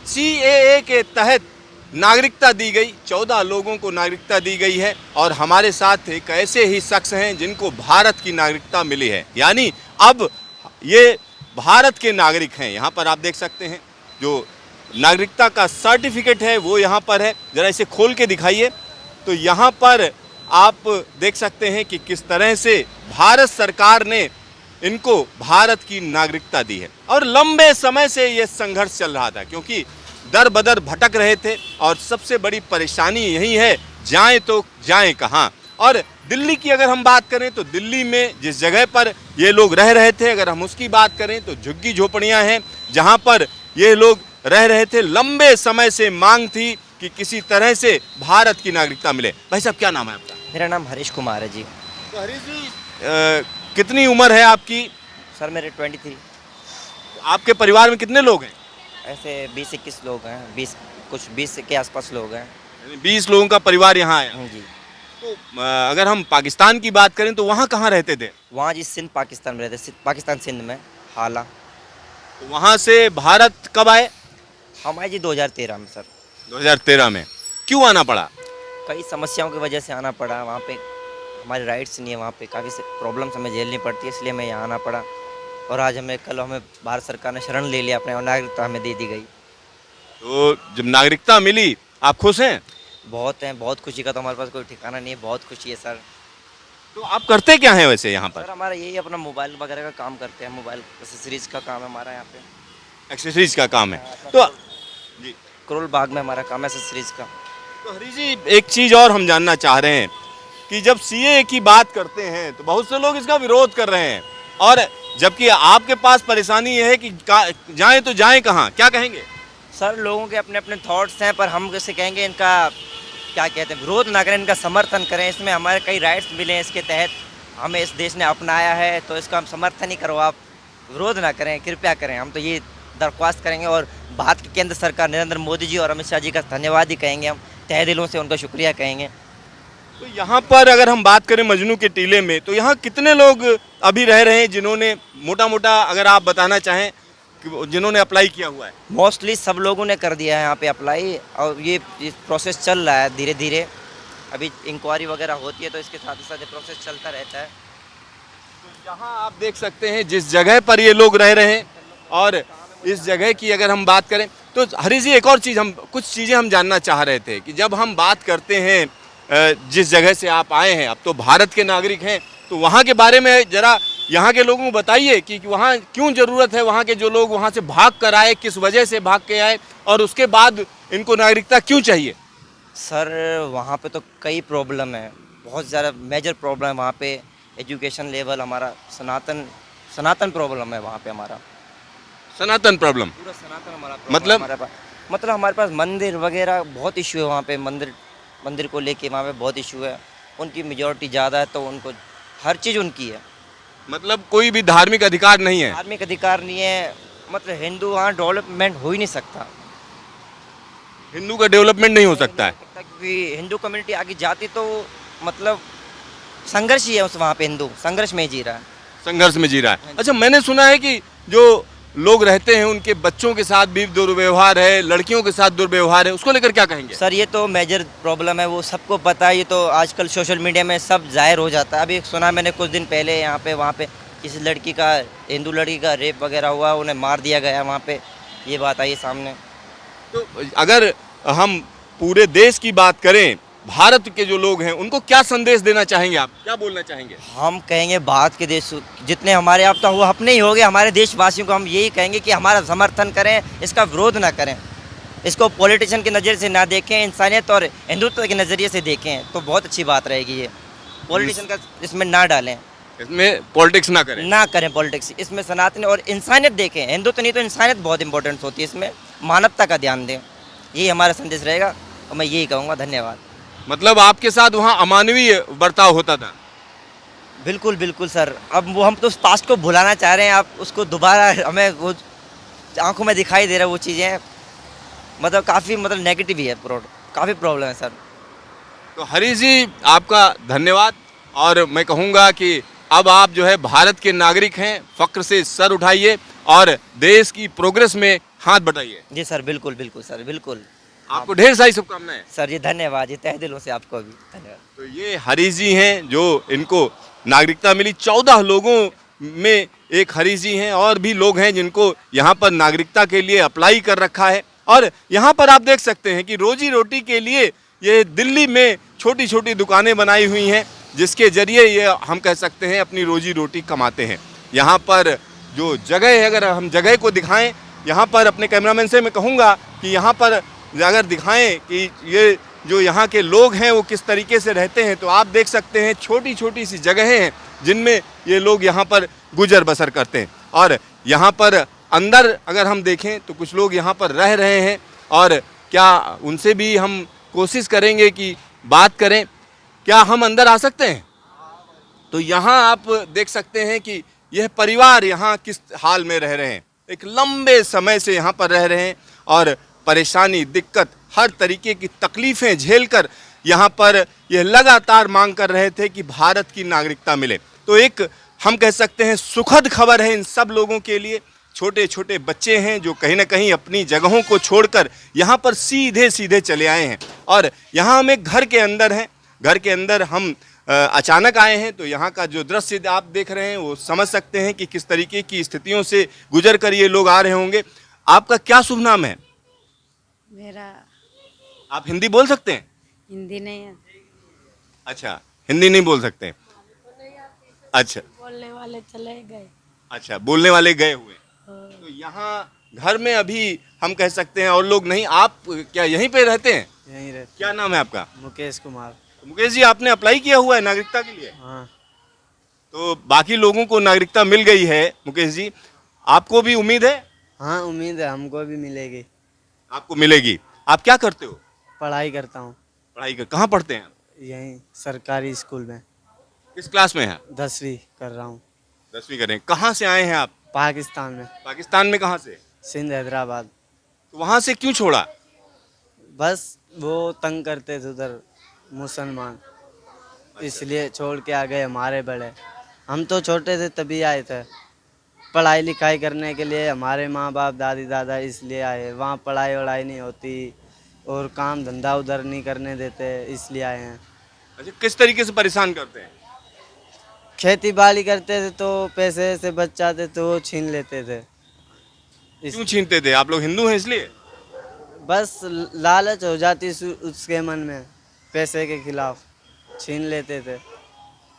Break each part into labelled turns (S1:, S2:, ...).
S1: CAA के तहत नागरिकता दी गई, 14 लोगों को नागरिकता दी गई है और हमारे साथ एक ऐसे ही शख्स हैं जिनको भारत की नागरिकता मिली है, यानी अब ये भारत के नागरिक हैं। यहाँ पर आप देख सकते हैं जो नागरिकता का सर्टिफिकेट है वो यहाँ पर है, ज़रा इसे खोल के दिखाइए। तो यहाँ पर आप देख सकते हैं कि किस तरह से भारत सरकार ने इनको भारत की नागरिकता दी है और लंबे समय से ये संघर्ष चल रहा था क्योंकि दर बदर भटक रहे थे और सबसे बड़ी परेशानी यही है, जाएं तो जाएं कहाँ। और दिल्ली की अगर हम बात करें तो दिल्ली में जिस जगह पर ये लोग रह रहे थे, अगर हम उसकी बात करें तो झुग्गी झोपड़ियाँ हैं जहाँ पर ये लोग रह रहे थे। लंबे समय से मांग थी कि किसी तरह से भारत की नागरिकता मिले। भाई साहब क्या नाम है आपका?
S2: मेरा नाम हरीश कुमार है जी।
S1: तो हरीश जी कितनी उम्र है आपकी?
S2: सर मेरे 23।
S1: आपके परिवार में कितने लोग हैं?
S2: ऐसे 20-21 लोग हैं, 20 के आसपास लोग हैं।
S1: 20 लोगों का परिवार यहाँ आया।
S2: हाँ जी।
S1: तो अगर हम पाकिस्तान की बात करें तो वहाँ कहाँ रहते थे?
S2: वहाँ जी सिंध पाकिस्तान में रहते, पाकिस्तान सिंध में हाला।
S1: तो वहाँ से भारत कब आए?
S2: हम आए जी 2013 में सर।
S1: 2013 में। क्यों आना पड़ा?
S2: कई समस्याओं की वजह से आना पड़ा। वहाँ पे हमारे राइट्स नहीं है, वहाँ पे काफ़ी प्रॉब्लम्स हमें झेलनी पड़ती है, इसलिए मैं यहाँ आना पड़ा। और आज कल हमें भारत सरकार ने शरण ले लिया अपने और नागरिकता हमें दे दी गई।
S1: तो जब नागरिकता मिली आप खुश हैं?
S2: बहुत हैं, बहुत खुशी का तो हमारे पास कोई ठिकाना नहीं है, बहुत खुशी है सर।
S1: तो आप करते क्या हैं वैसे यहाँ पर?
S2: सर हमारा यही अपना मोबाइल वगैरह का काम करते हैं, मोबाइल एक्सेसरीज का काम है हमारा यहाँ पे।
S1: एक्सेसरीज का काम है। तो जी
S2: करोल बाग में हमारा काम है एक्सेसरीज का।
S1: तो हरी जी एक चीज़ और हम जानना चाह रहे हैं कि जब सीए की बात करते हैं तो बहुत से लोग इसका विरोध कर रहे हैं और जबकि आपके पास परेशानी यह है कि जाएं तो जाएं कहाँ, क्या कहेंगे?
S2: सर लोगों के अपने अपने थॉट्स हैं, पर हम जैसे कहेंगे इनका क्या कहते हैं, विरोध ना करें, इनका समर्थन करें। इसमें हमारे कई राइट्स मिले हैं, इसके तहत हमें इस देश ने अपनाया है, तो इसका हम समर्थन ही करो, आप विरोध ना करें, कृपया करें। हम तो ये दरख्वास्त करेंगे और भारत की केंद्र सरकार नरेंद्र मोदी जी और अमित शाह जी का धन्यवाद ही कहेंगे, हम तहे दिलों से उनका शुक्रिया कहेंगे।
S1: तो यहाँ पर अगर हम बात करें मजनू के टीले में तो यहाँ कितने लोग अभी रह रहे हैं जिन्होंने मोटा मोटा अगर आप बताना चाहें कि जिन्होंने अप्लाई किया हुआ है?
S2: मोस्टली सब लोगों ने कर दिया है यहाँ पे अप्लाई और ये प्रोसेस चल रहा है धीरे धीरे। अभी इंक्वायरी वगैरह होती है तो इसके साथ ही साथ प्रोसेस चलता रहता है।
S1: तो यहाँ आप देख सकते हैं जिस जगह पर ये लोग रह रहे हैं और इस जगह की अगर हम बात करें तो हरी जी एक और चीज़ कुछ चीज़ें हम जानना चाह रहे थे कि जब हम बात करते हैं जिस जगह से आप आए हैं, अब तो भारत के नागरिक हैं, तो वहाँ के बारे में ज़रा यहाँ के लोगों को बताइए कि वहाँ क्यों ज़रूरत है, वहाँ के जो लोग वहाँ से भाग कर आए किस वजह से भाग के आए और उसके बाद इनको नागरिकता क्यों चाहिए?
S2: सर वहाँ पे तो कई प्रॉब्लम है, बहुत ज़्यादा मेजर प्रॉब्लम है वहाँ पे। एजुकेशन लेवल हमारा सनातन प्रॉब्लम है वहाँ पे हमारा।
S1: सनातन प्रॉब्लम?
S2: पूरा सनातन हमारा
S1: मतलब
S2: हमारे पास मंदिर वगैरह बहुत इशू है वहाँ पे। मंदिर को लेके वहाँ पे बहुत इशू है। उनकी मेजॉरिटी ज़्यादा है तो उनको हर चीज़ उनकी है।
S1: मतलब कोई भी धार्मिक अधिकार नहीं है?
S2: धार्मिक अधिकार नहीं है, मतलब हिंदू वहाँ डेवलपमेंट हो ही नहीं सकता।
S1: हिंदू का डेवलपमेंट नहीं हो सकता है
S2: क्योंकि हिंदू कम्युनिटी आगे जाती तो मतलब संघर्ष ही है, उस वहाँ पे हिंदू संघर्ष में जी रहा है।
S1: संघर्ष में जी रहा है। अच्छा मैंने सुना है कि जो लोग रहते हैं उनके बच्चों के साथ भी दुर्व्यवहार है, लड़कियों के साथ दुर्व्यवहार है, उसको लेकर क्या कहेंगे?
S2: सर ये तो मेजर प्रॉब्लम है, वो सबको पता है, ये तो आजकल सोशल मीडिया में सब जाहिर हो जाता है। अभी सुना मैंने कुछ दिन पहले यहाँ पे वहाँ पे किसी लड़की का, हिंदू लड़की का रेप वगैरह हुआ, उन्हें मार दिया गया वहाँ पे, ये बात आई सामने।
S1: तो अगर हम पूरे देश की बात करें, भारत के जो लोग हैं उनको क्या संदेश देना चाहेंगे, आप क्या बोलना चाहेंगे?
S2: हम कहेंगे भारत के देश जितने हमारे आप तो वो अपने ही हो गए, हमारे देशवासियों को हम यही कहेंगे कि हमारा समर्थन करें, इसका विरोध ना करें, इसको पॉलिटिशियन की नज़र से ना देखें, इंसानियत और हिंदुत्व के नज़रिए से देखें तो बहुत अच्छी बात रहेगी। ये पॉलिटिशियन का इसमें ना डालें,
S1: इसमें पॉलिटिक्स ना करें
S2: पॉलिटिक्स, इसमें सनातन और इंसानियत देखें। हिंदुत्व नहीं तो इंसानियत बहुत इंपॉर्टेंट होती है, इसमें मानवता का ध्यान दें, यही हमारा संदेश रहेगा और मैं यही कहूँगा। धन्यवाद।
S1: मतलब आपके साथ वहाँ अमानवीय बर्ताव होता था?
S2: बिल्कुल बिल्कुल सर, अब वो हम तो उस पास्ट को भुलाना चाह रहे हैं, आप उसको दोबारा हमें वो आंखों में दिखाई दे रहा है वो चीज़ें, मतलब काफ़ी नेगेटिव ही है, काफ़ी प्रॉब्लम है सर।
S1: तो हरीश जी आपका धन्यवाद और मैं कहूँगा कि अब आप जो है भारत के नागरिक हैं, फ़ख्र से सर उठाइए और देश की प्रोग्रेस में हाथ बटाइए।
S2: जी सर, बिल्कुल बिल्कुल सर, बिल्कुल।
S1: आपको ढेर सारी शुभकामनाएं।
S2: सर जी धन्यवाद जी, तहे दिलों से आपको भी धन्यवाद।
S1: तो ये हरीश जी हैं जो इनको नागरिकता मिली। 14 लोगों में एक हरीश जी हैं और भी लोग हैं जिनको यहाँ पर नागरिकता के लिए अप्लाई कर रखा है। और यहाँ पर आप देख सकते हैं कि रोजी रोटी के लिए ये दिल्ली में छोटी छोटी दुकानें बनाई हुई हैं जिसके जरिए ये हम कह सकते हैं अपनी रोजी रोटी कमाते हैं। यहाँ पर जो जगह है, अगर हम जगह को दिखाएं, यहाँ पर अपने कैमरामैन से मैं कहूँगा कि यहाँ पर अगर दिखाएं कि ये जो यहाँ के लोग हैं वो किस तरीके से रहते हैं, तो आप देख सकते हैं छोटी छोटी सी जगहें हैं जिनमें ये लोग यहाँ पर गुजर बसर करते हैं। और यहाँ पर अंदर अगर हम देखें तो कुछ लोग यहाँ पर रह रहे हैं और क्या उनसे भी हम कोशिश करेंगे कि बात करें। क्या हम अंदर आ सकते हैं? तो यहाँ आप देख सकते हैं कि यह परिवार यहाँ किस हाल में रह रहे हैं। एक लंबे समय से यहाँ पर रह रहे हैं और परेशानी, दिक्कत, हर तरीके की तकलीफ़ें झेलकर यहाँ पर यह लगातार मांग कर रहे थे कि भारत की नागरिकता मिले। तो एक हम कह सकते हैं सुखद खबर है इन सब लोगों के लिए। छोटे छोटे बच्चे हैं जो कहीं ना कहीं अपनी जगहों को छोड़कर यहाँ पर सीधे सीधे चले आए हैं। और यहाँ हम एक घर के अंदर हैं, घर के अंदर हम अचानक आए हैं। तो यहाँ का जो दृश्य आप देख रहे हैं वो समझ सकते हैं कि किस तरीके की स्थितियों से गुजर कर ये लोग आ रहे होंगे। आपका क्या शुभ नाम है?
S3: मेरा
S1: आप हिंदी बोल सकते हैं?
S3: हिंदी नहीं है।
S1: अच्छा, हिंदी नहीं बोल सकते। अच्छा
S3: बोलने वाले चले गए।
S1: अच्छा, बोलने वाले गए हुए। तो यहाँ घर में अभी हम कह सकते हैं और लोग नहीं। आप क्या यहीं पे रहते हैं?
S4: यहीं रहते।
S1: क्या नाम है आपका?
S4: मुकेश कुमार।
S1: मुकेश जी, आपने अप्लाई किया हुआ है नागरिकता के लिए?
S4: हाँ।
S1: तो बाकी लोगों को नागरिकता मिल गई है। मुकेश जी, आपको भी उम्मीद है?
S4: हाँ, उम्मीद है हमको भी मिलेगी।
S1: आपको मिलेगी। आप क्या करते हो?
S4: पढ़ाई करता हूँ।
S1: पढ़ाई कर कहाँ पढ़ते हैं?
S4: यहीं सरकारी स्कूल में।
S1: किस क्लास में है?
S4: 10वीं कर रहा हूँ।
S1: 10वीं करें। कहाँ से आए हैं आप?
S4: पाकिस्तान में।
S1: पाकिस्तान में कहाँ से?
S4: सिंध, हैदराबाद।
S1: तो वहाँ से क्यों छोड़ा?
S4: बस वो तंग करते थे उधर मुसलमान, इसलिए छोड़ के आ गए हमारे बड़े। हम तो छोटे थे तभी आए थे, पढ़ाई लिखाई करने के लिए। हमारे माँ बाप दादी दादा इसलिए आए। वहाँ पढ़ाई वढ़ाई नहीं होती और काम धंधा उधर नहीं करने देते, इसलिए आए हैं।
S1: अच्छा, किस तरीके से परेशान करते हैं?
S4: खेती बाड़ी करते थे तो पैसे से बच जाते तो वो छीन लेते थे।
S1: क्यों छीनते थे? आप लोग हिंदू हैं इसलिए?
S4: बस लालच हो जाती उसके मन में, पैसे के खिलाफ छीन लेते थे,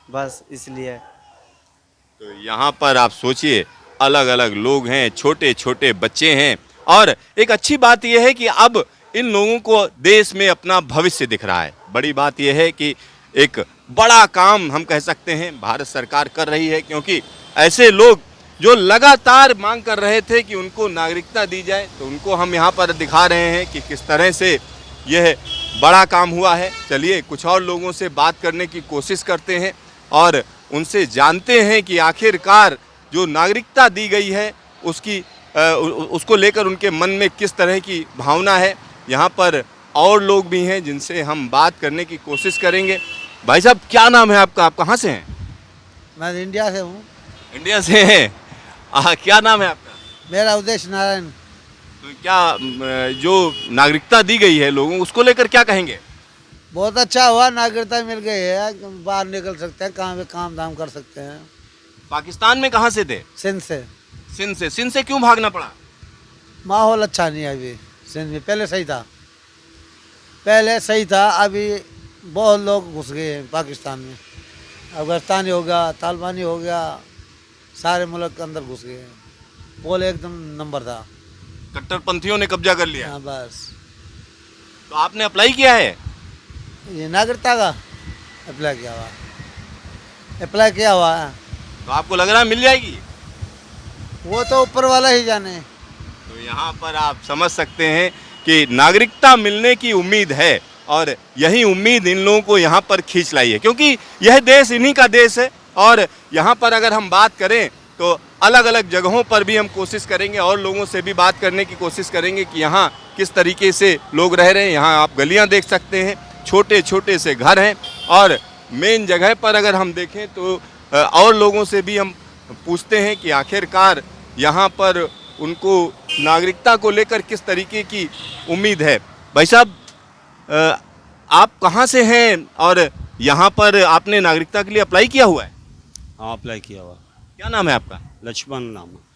S4: बस इसलिए।
S1: तो यहाँ पर आप सोचिए, अलग अलग लोग हैं, छोटे छोटे बच्चे हैं। और एक अच्छी बात यह है कि अब इन लोगों को देश में अपना भविष्य दिख रहा है। बड़ी बात यह है कि एक बड़ा काम हम कह सकते हैं भारत सरकार कर रही है, क्योंकि ऐसे लोग जो लगातार मांग कर रहे थे कि उनको नागरिकता दी जाए, तो उनको हम यहाँ पर दिखा रहे हैं कि किस तरह से यह बड़ा काम हुआ है। चलिए कुछ और लोगों से बात करने की कोशिश करते हैं और उनसे जानते हैं कि आखिरकार जो नागरिकता दी गई है उसको लेकर उनके मन में किस तरह की भावना है। यहाँ पर और लोग भी हैं जिनसे हम बात करने की कोशिश करेंगे। भाई साहब, क्या नाम है आपका? आप कहाँ से हैं?
S5: मैं इंडिया से हूँ।
S1: इंडिया से हैं? क्या नाम है आपका?
S5: मेरा उद्देश्य नारायण।
S1: तो क्या जो नागरिकता दी गई है लोगों, उसको लेकर क्या कहेंगे?
S5: बहुत अच्छा हुआ, नागरिकता मिल गई है, बाहर निकल सकते हैं, कहाँ भी काम धाम कर सकते हैं।
S1: पाकिस्तान में कहाँ से थे?
S5: सिंध से।
S1: सिंध से। सिंध से क्यों भागना पड़ा?
S5: माहौल अच्छा नहीं है अभी सिंध में। पहले सही था, पहले सही था, अभी बहुत लोग घुस गए हैं पाकिस्तान में। अफगानिस्तानी हो गया, तालिबानी हो गया, सारे मुल्क के अंदर घुस गए हैं। पोल एकदम नंबर था,
S1: कट्टरपंथियों ने कब्जा कर लिया।
S5: हाँ बस।
S1: तो आपने अप्लाई किया है?
S5: ये नागरिकता का अप्लाई किया हुआ है।
S1: तो आपको लग रहा है मिल जाएगी?
S5: वो तो ऊपर वाला ही जाने।
S1: तो यहाँ पर आप समझ सकते हैं कि नागरिकता मिलने की उम्मीद है और यही उम्मीद इन लोगों को यहाँ पर खींच लाई है, क्योंकि यह देश इन्हीं का देश है। और यहाँ पर अगर हम बात करें तो अलग अलग जगहों पर भी हम कोशिश करेंगे और लोगों से भी बात करने की कोशिश करेंगे कि यहाँ किस तरीके से लोग रह रहे हैं। यहाँ आप गलियाँ देख सकते हैं, छोटे छोटे से घर हैं। और मेन जगह पर अगर हम देखें तो और लोगों से भी हम पूछते हैं कि आखिरकार यहाँ पर उनको नागरिकता को लेकर किस तरीके की उम्मीद है। भाई साहब, आप कहाँ से हैं और यहाँ पर आपने नागरिकता के लिए अप्लाई किया हुआ है?
S6: हाँ, अप्लाई किया हुआ।
S1: क्या नाम है आपका?
S6: लक्ष्मण नाम है।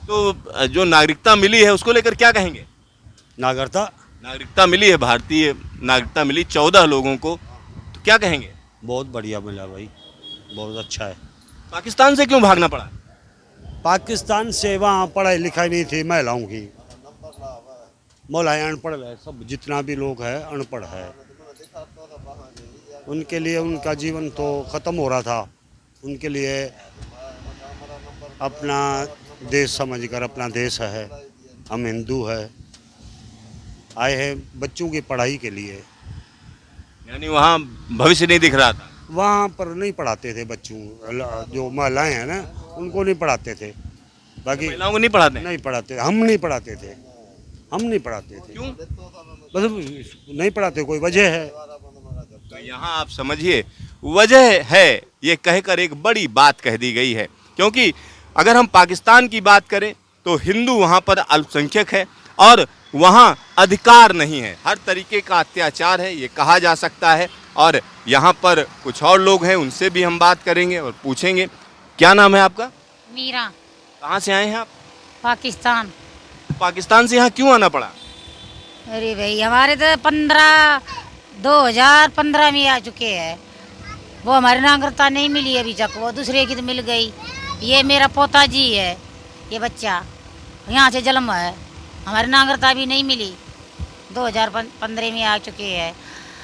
S1: तो जो नागरिकता मिली है उसको लेकर क्या कहेंगे?
S6: नागरिकता
S1: मिली है, भारतीय नागरिकता मिली 14 लोगों को, तो क्या कहेंगे?
S6: बहुत बढ़िया मिला भाई, बहुत अच्छा है।
S1: पाकिस्तान से क्यों भागना पड़ा?
S6: पाकिस्तान से वहाँ पढ़ाई लिखाई नहीं थी महिलाओं की, महिलाएं अनपढ़ है, सब जितना भी लोग हैं अनपढ़ है, उनके लिए उनका जीवन तो ख़त्म हो रहा था। उनके लिए अपना देश समझकर, अपना देश है, हम हिंदू है, आए हैं बच्चों की पढ़ाई के लिए।
S1: यानी वहाँ भविष्य नहीं दिख रहा था।
S6: वहाँ पर नहीं पढ़ाते थे बच्चों, जो महिलाएं हैं ना उनको नहीं पढ़ाते थे, बाकी
S1: महिलाओं को नहीं पढ़ाते?
S6: नहीं पढ़ाते, हम नहीं पढ़ाते थे, हम नहीं पढ़ाते थे।
S1: क्यों?
S6: बस नहीं पढ़ाते, कोई वजह है।
S1: तो यहाँ आप समझिए वजह है, ये कहकर एक बड़ी बात कह दी गई है। क्योंकि अगर हम पाकिस्तान की बात करें तो हिंदू वहाँ पर अल्पसंख्यक है और वहाँ अधिकार नहीं है, हर तरीके का अत्याचार है, ये कहा जा सकता है। और यहाँ पर कुछ और लोग हैं, उनसे भी हम बात करेंगे और पूछेंगे। क्या नाम है आपका?
S3: मीरा,
S1: कहाँ से आए हैं आप?
S3: पाकिस्तान।
S1: पाकिस्तान से यहाँ क्यों आना पड़ा?
S3: अरे भाई, हमारे तो 2015 में आ चुके हैं। वो हमारी नागरिकता नहीं मिली अभी तक, वो दूसरे की तो मिल गई। ये मेरा पोता जी है, ये बच्चा यहाँ से जन्म है, हमारी नागरिकता भी नहीं मिली, 2015 में आ चुके हैं।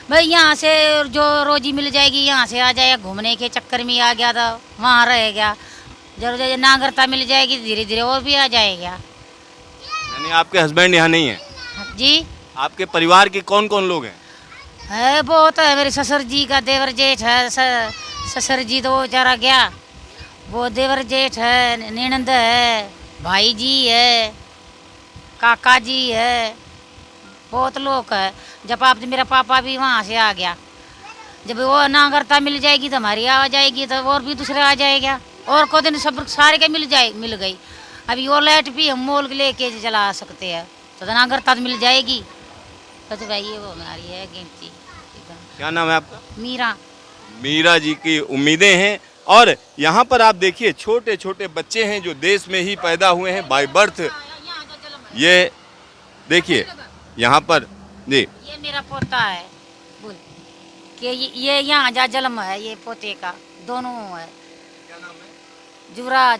S3: भाई यहाँ से जो रोजी मिल जाएगी यहाँ से आ जाएगा, घूमने के चक्कर में आ गया था, वहाँ रह गया। जब नागरिकता मिल जाएगी धीरे धीरे और भी आ जाएगा।
S1: यानी आपके हस्बैंड यहाँ नहीं है?
S3: जी।
S1: आपके परिवार के कौन कौन लोग हैं?
S3: है बहुत है, मेरे ससुर जी का देवर जेठ है, ससुर जी तो वो चला गया, वो देवर जेठ है, ननंद है, भाई जी है, काका जी है, बहुत लोग है। जब आप मेरा पापा भी वहाँ से आ गया, जब वो नागरिकता मिल जाएगी तो हमारी आ जाएगी, तो और भी दूसरे आ जाएगा, और को दिन सब सारे के मिल गई। अभी वो लाइट भी हम मोल के लेके चला सकते हैं, तो नागरिकता तो मिल जाएगी। तो भाई ये वो हमारी है गिनती।
S1: क्या नाम है आपका?
S3: मीरा।
S1: मीरा जी की उम्मीदें हैं। और यहाँ पर आप देखिए छोटे छोटे बच्चे हैं जो देश में ही पैदा हुए हैं बाय बर्थ। ये देखिए यहाँ पर जी,
S3: ये मेरा पोता है, बोल कि ये यहाँ जा जन्म है, ये पोते का दोनों है।
S1: क्या नाम है?
S3: युवराज।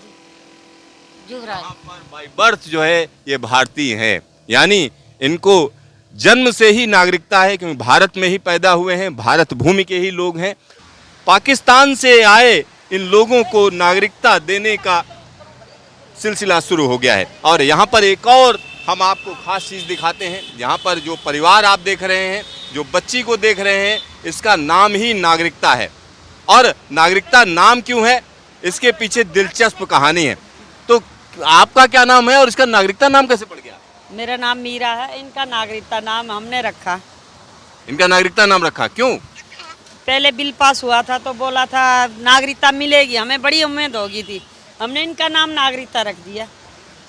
S1: यहाँ पर बाय बर्थ जो है ये भारतीय है, यानी इनको जन्म से ही नागरिकता है, क्योंकि भारत में ही पैदा हुए हैं, भारत भूमि के ही लोग हैं। पाकिस्तान से आए इन लोगों को नागरिकता देने का सिलसिला शुरू हो गया है। और यहाँ पर एक और हम आपको खास चीज़ दिखाते हैं। यहाँ पर जो परिवार आप देख रहे हैं, जो बच्ची को देख रहे हैं, इसका नाम ही नागरिकता है। और नागरिकता नाम क्यों है, इसके पीछे दिलचस्प कहानी है। तो आपका क्या नाम है और इसका नागरिकता नाम कैसे पड़ गया?
S7: मेरा नाम मीरा है, इनका नागरिकता नाम हमने रखा।
S1: इनका नागरिकता नाम रखा क्यों?
S7: पहले बिल पास हुआ था तो बोला था नागरिकता मिलेगी, हमें बड़ी उम्मीद होगी थी, हमने इनका नाम नागरिकता रख दिया।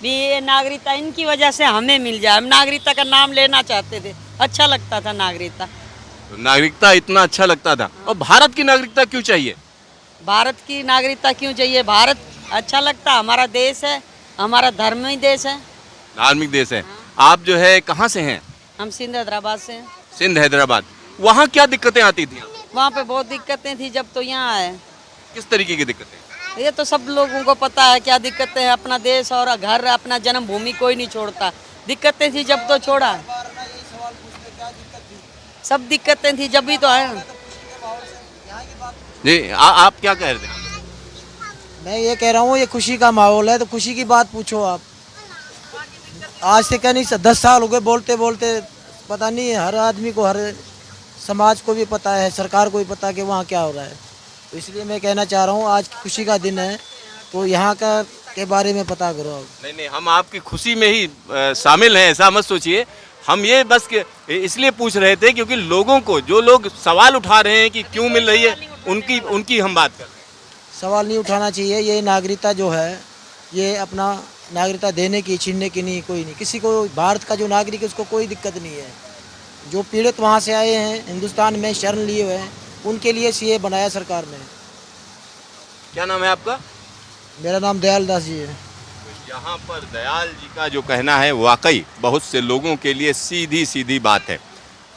S7: भी ये नागरिकता इनकी वजह से हमें मिल जाए, हम नागरिकता का नाम लेना चाहते थे, अच्छा लगता था नागरिकता।
S1: तो नागरिकता इतना अच्छा लगता था, और भारत की नागरिकता क्यों चाहिए?
S7: भारत की नागरिकता क्यों चाहिए? भारत अच्छा लगता, हमारा देश है, हमारा धर्मी देश है,
S1: धार्मिक देश है। आप जो है कहाँ से हैं?
S7: हम सिंध हैदराबाद से हैं।
S1: सिंध हैदराबाद। वहाँ क्या दिक्कतें आती थी?
S7: वहाँ पे बहुत दिक्कतें थी जब तो यहाँ आए।
S1: किस तरीके की दिक्कतें?
S7: ये तो सब लोगों को पता है क्या दिक्कतें हैं। अपना देश और घर, अपना जन्मभूमि कोई नहीं छोड़ता। दिक्कतें थी जब तो छोड़ा, सब दिक्कतें थी जब ही तो आए।
S1: जी आप क्या कह रहे थे?
S8: मैं ये कह रहा हूँ ये खुशी का माहौल है, तो खुशी की बात पूछो आप। आज से क्या नहीं 10 साल हो गए बोलते बोलते, पता नहीं हर आदमी को, हर समाज को भी पता है, सरकार को भी पता है कि वहाँ क्या हो रहा है। तो इसलिए मैं कहना चाह रहा हूँ आज खुशी का दिन है, तो यहाँ का के बारे में पता करो आप।
S1: नहीं नहीं, हम आपकी खुशी में ही शामिल हैं, ऐसा मत सोचिए। हम ये बस इसलिए पूछ रहे थे क्योंकि लोगों को, जो लोग सवाल उठा रहे हैं कि क्यों मिल रही है, उनकी हम बात कर रहे हैं।
S8: सवाल नहीं उठाना चाहिए। ये नागरिकता जो है ये अपना नागरिकता देने की छीनने की नहीं, कोई नहीं। किसी को भारत का जो नागरिक है उसको कोई दिक्कत नहीं है। जो पीड़ित वहाँ से आए हैं, हिंदुस्तान में शरण लिए हुए हैं, उनके लिए सीए बनाया सरकार ने।
S1: क्या नाम है आपका?
S8: मेरा नाम दयाल दास जी है।
S1: यहाँ पर दयाल जी का जो कहना है वाकई बहुत से लोगों के लिए सीधी सीधी बात है।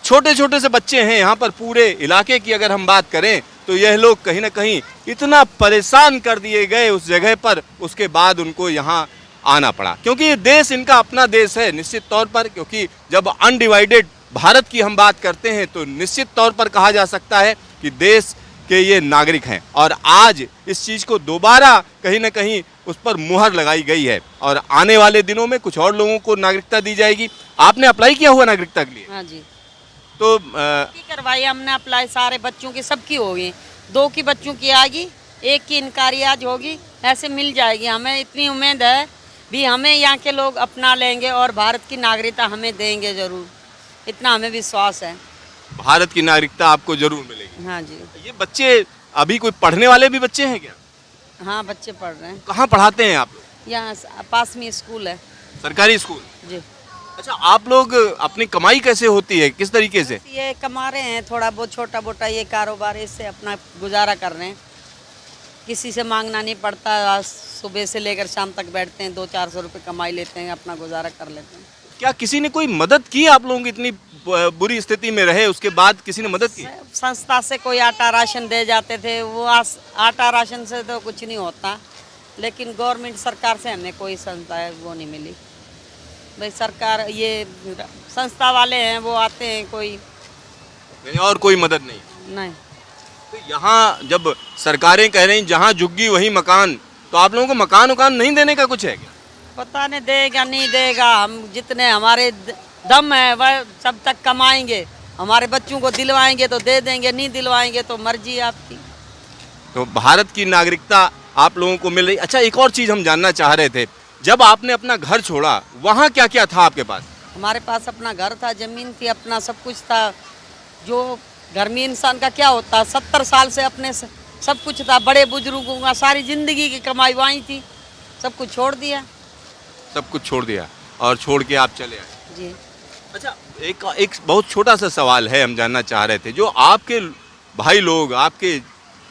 S1: छोटे छोटे से बच्चे हैं यहाँ पर। पूरे इलाके की अगर हम बात करें तो यह लोग कहीं ना कहीं इतना परेशान कर दिए गए उस जगह पर, उसके बाद उनको यहाँ आना पड़ा। क्योंकि ये देश इनका अपना देश है निश्चित तौर पर। क्योंकि जब अनडिवाइडेड भारत की हम बात करते हैं तो निश्चित तौर पर कहा जा सकता है कि देश के ये नागरिक हैं। और आज इस चीज़ को दोबारा कहीं ना कहीं उस पर मुहर लगाई गई है और आने वाले दिनों में कुछ और लोगों को नागरिकता दी जाएगी। आपने अप्लाई किया हुआ नागरिकता के लिए?
S7: हाँ जी,
S1: तो
S7: की करवाई हमने अप्लाई, सारे बच्चों की सबकी होगी। 2 की बच्चों की आएगी, 1 की इनकारी आज होगी, ऐसे मिल जाएगी। हमें इतनी उम्मीद है भी हमें यहाँ के लोग अपना लेंगे और भारत की नागरिकता हमें देंगे ज़रूर, इतना हमें विश्वास है।
S1: भारत की नागरिकता आपको जरूर मिलेगी।
S7: हाँ जी।
S1: ये बच्चे अभी कोई पढ़ने वाले भी बच्चे हैं क्या?
S7: हाँ, बच्चे पढ़ रहे हैं।
S1: कहाँ पढ़ाते हैं आप लोग?
S7: यहाँ पास में स्कूल है।
S1: सरकारी स्कूल?
S7: जी।
S1: अच्छा, आप लोग अपनी कमाई कैसे होती है, किस तरीके से?
S7: ये कमा रहे हैं थोड़ा बहुत छोटा मोटा ये कारोबार, इससे अपना गुजारा कर रहे हैं। किसी से मांगना नहीं पड़ता, सुबह से लेकर शाम तक बैठते हैं, 200-400 रुपये कमाई लेते हैं, अपना गुजारा कर लेते हैं।
S1: क्या किसी ने कोई मदद की? आप लोग इतनी बुरी स्थिति में रहे उसके बाद किसी ने मदद की?
S7: संस्था से कोई आटा राशन दे जाते थे, वो आटा राशन से तो कुछ नहीं होता, लेकिन गवर्नमेंट सरकार से हमें कोई संस्था है वो नहीं मिली। भाई सरकार ये संस्था वाले हैं वो आते हैं, कोई
S1: और कोई मदद नहीं?
S7: नहीं।
S1: तो यहाँ जब सरकारें कह रही जहाँ झुग्गी वही मकान, तो आप लोगों को मकान उकान नहीं देने का कुछ है क्या?
S7: पता नहीं देगा नहीं देगा, हम जितने हमारे दम है वह सब तक कमाएंगे। हमारे बच्चों को दिलवाएंगे तो दे देंगे, नहीं दिलवाएंगे तो मर्जी आपकी।
S1: तो भारत की नागरिकता आप लोगों को मिल रही। अच्छा, एक और चीज़ हम जानना चाह रहे थे, जब आपने अपना घर छोड़ा वहाँ क्या क्या था आपके पास?
S7: हमारे पास अपना घर था, ज़मीन थी, अपना सब कुछ था। जो घर में इंसान का क्या होता, 70 साल से अपने सब कुछ था, बड़े बुजुर्गों का सारी ज़िंदगी की कमाई वहीं थी, सब कुछ छोड़ दिया।
S1: सब कुछ छोड़ दिया और छोड़ के आप चले आए?
S7: जी।
S1: अच्छा, एक बहुत छोटा सा सवाल है, हम जानना चाह रहे थे, जो आपके भाई लोग, आपके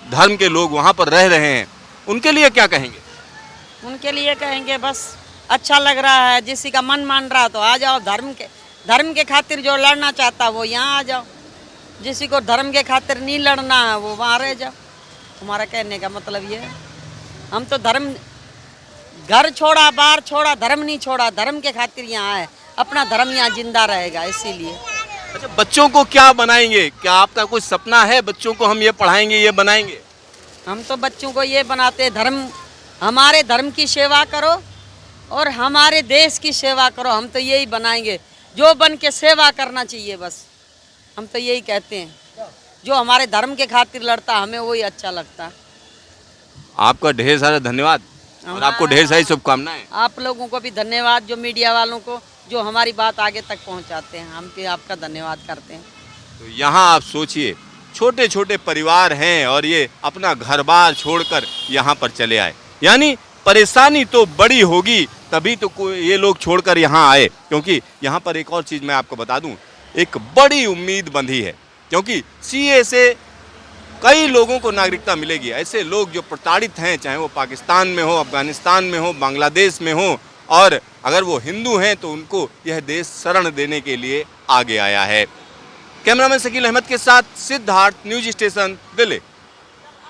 S1: धर्म के लोग वहाँ पर रह रहे हैं, उनके लिए क्या कहेंगे?
S7: उनके लिए कहेंगे बस अच्छा लग रहा है, किसी का मन मान रहा तो आ जाओ, धर्म के खातिर जो लड़ना चाहता वो यहाँ आ जाओ, किसी को धर्म के खातिर नहीं लड़ना है वो वहाँ रह जाओ। हमारा कहने का मतलब ये है, हम तो धर्म घर छोड़ा, बाहर छोड़ा, धर्म नहीं छोड़ा, धर्म के खातिर यहाँ है, अपना धर्म यहाँ जिंदा रहेगा, इसीलिए।
S1: अच्छा, बच्चों को क्या बनाएंगे? क्या आपका कोई सपना है बच्चों को हम ये पढ़ाएंगे, ये बनाएंगे?
S7: हम तो बच्चों को ये बनाते, धर्म, हमारे धर्म की सेवा करो और हमारे देश की सेवा करो, हम तो यही बनाएंगे। जो बन के सेवा करना चाहिए बस, हम तो यही कहते हैं। जो हमारे धर्म के खातिर लड़ता हमें वही अच्छा लगता।
S1: आपका ढेर सारा धन्यवाद और आपको ढेर सारी शुभकामनाएं।
S7: आप लोगों को भी धन्यवाद, जो मीडिया वालों को जो हमारी बात आगे तक पहुंचाते हैं, हम भी आपका धन्यवाद करते हैं।
S1: तो यहाँ आप सोचिए, छोटे छोटे परिवार हैं और ये अपना घर बार छोड़कर यहाँ पर चले आए। यानी परेशानी तो बड़ी होगी, तभी तो ये लोग छोड़कर यहाँ आए। क्योंकि यहाँ पर एक और चीज़ मैं आपको बता दूँ, एक बड़ी उम्मीद बंधी है, क्योंकि सीए से कई लोगों को नागरिकता मिलेगी। ऐसे लोग जो प्रताड़ित हैं, चाहे वो पाकिस्तान में हो, अफगानिस्तान में हो, बांग्लादेश में हो, और अगर वो हिंदू हैं तो उनको यह देश शरण देने के लिए आगे आया है। कैमरामैन शकील अहमद के साथ सिद्धार्थ, न्यूज स्टेशन, दिल्ली।